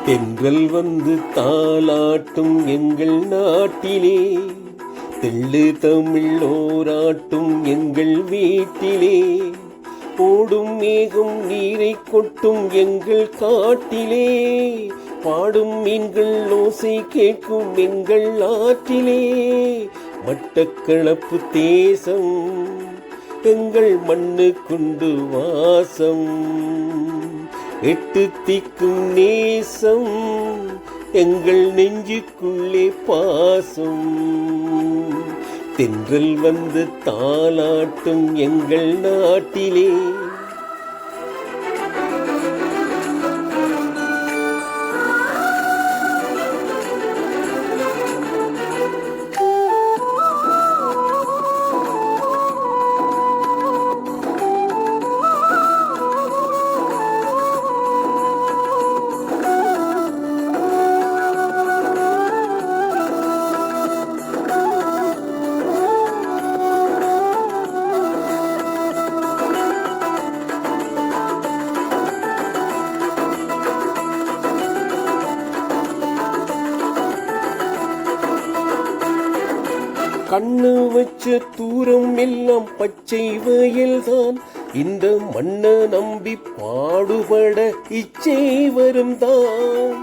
தென்றல் வந்து தாலாட்டும் எங்கள் நாட்டிலே, தெள்ளு தமிழ் ஓராட்டும் எங்கள் வீட்டிலே, ஓடும் மேகம் நீரை கொட்டும் எங்கள் காட்டிலே, பாடும் மீன்கள் ஓசை கேட்கும் எங்கள் ஆற்றிலே, மட்டக்களப்பு தேசம் எங்கள் மண்ணுக்குண்டு வாசம், எட்டு திக்கும் நேசம் எங்கள் நெஞ்சுக்குள்ளே பாசம், தென்றல் வந்து தாலாட்டும் எங்கள் நாட்டிலே. கண்ணு வச்ச தூரம் எல்லாம் பச்சை வயல்தான், இந்த மண்ணை நம்பி பாடுபட இச்சை வரும் தான்.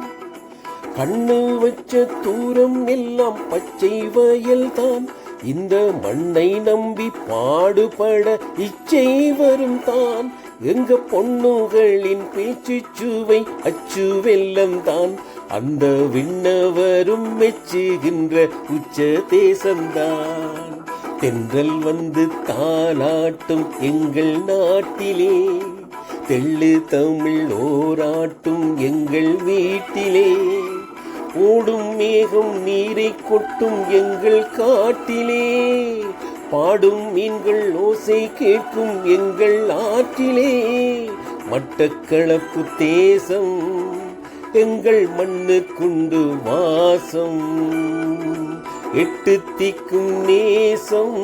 கண்ணு வச்ச தூரம் எல்லாம் பச்சை வயல்தான், இந்த மண்ணை நம்பி பாடுபட இச்சை வரும் தான். எங்க பொண்ணுகளின் பேச்சு சுவை அச்சு வெல்லம் தான், அந்த விண்ணவரும் மெச்சுகின்ற உச்ச தேசம்தான். தென்றல் வந்து தாலாட்டும் எங்கள் நாட்டிலே, தெள்ளு தமிழ் ஓராட்டும் எங்கள் வீட்டிலே, ஓடும் மேகம் நீரை கொட்டும் எங்கள் காட்டிலே, பாடும் மீன்கள் ஓசை கேட்கும் எங்கள் ஆற்றிலே, மட்டக்களப்பு தேசம் எங்கள் மண்ணுக்குண்டு வாசம், எட்டு திக்கும் நேசம்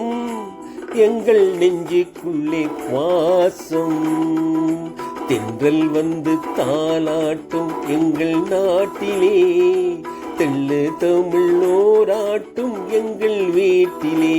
எங்கள் நெஞ்சுக்குள்ளே பாசம், தென்றல் வந்து தாலாட்டும் எங்கள் நாட்டிலே, தெள்ளு தமிழ் ஓராட்டும் எங்கள் வீட்டிலே.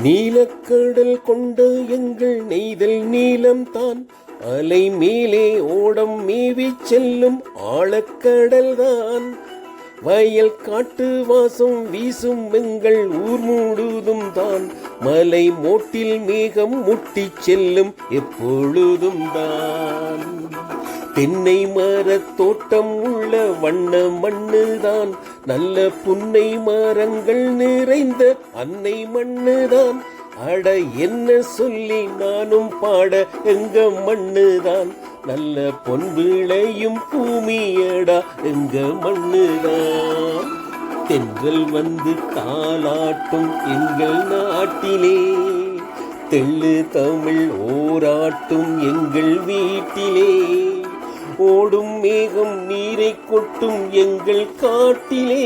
நீலக்கடல் கொண்ட எங்கள் நெய்தல் நீளம்தான், அலை மேலே ஓடம் மேவி செல்லும் ஆழக்கடல் தான். வயல் காட்டு வாசம் வீசும் எங்கள் ஊர் முழுதும் தான், மலை மோட்டில் மேகம் முட்டி செல்லும் எப்பொழுதும் தான். தென்னை மரத் தோட்டம் உள்ள வண்ண மண்ணுதான், நல்ல புன்னை மரங்கள் நிறைந்த அன்னை மண்ணுதான். அட என்ன சொல்லி நானும் பாட எங்க மண்ணுதான், நல்ல பொன் விளையும் பூமியடா எங்க மண்ணுதான். தென்றல் வந்து தாலாட்டும் எங்கள் நாட்டிலே, தெள்ளு தமிழ் ஓராட்டும் எங்கள் வீட்டிலே, ஓடும் மேகம் நீரை கொட்டும் எங்கள் காட்டிலே,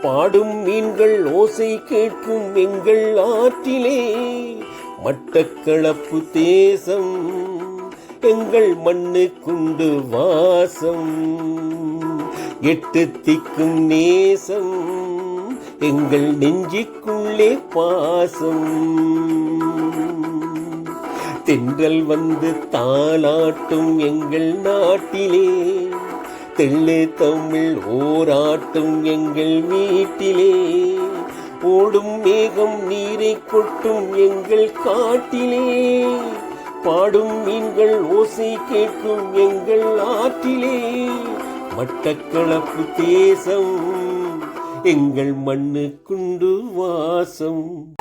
பாடும் மீன்கள் ஓசை கேட்கும் எங்கள் ஆற்றிலே, மட்டக்களப்பு தேசம் எங்கள் மண்ணுக்குண்டு வாசம், எட்டு திக்கும் நேசம் எங்கள் நெஞ்சுக்குள்ளே பாசம், தென்றல் வந்து தாலாட்டும் எங்கள் நாட்டிலே, தெள்ளு தமிழ் ஓராட்டும் எங்கள் வீட்டிலே, ஓடும் மேகம் நீரை கொட்டும் எங்கள் காட்டிலே, பாடும் மீன்கள் ஓசை கேட்கும் எங்கள் ஆற்றிலே, மட்டக்களப்பு தேசம் எங்கள் மண்ணுக்குண்டு வாசம்.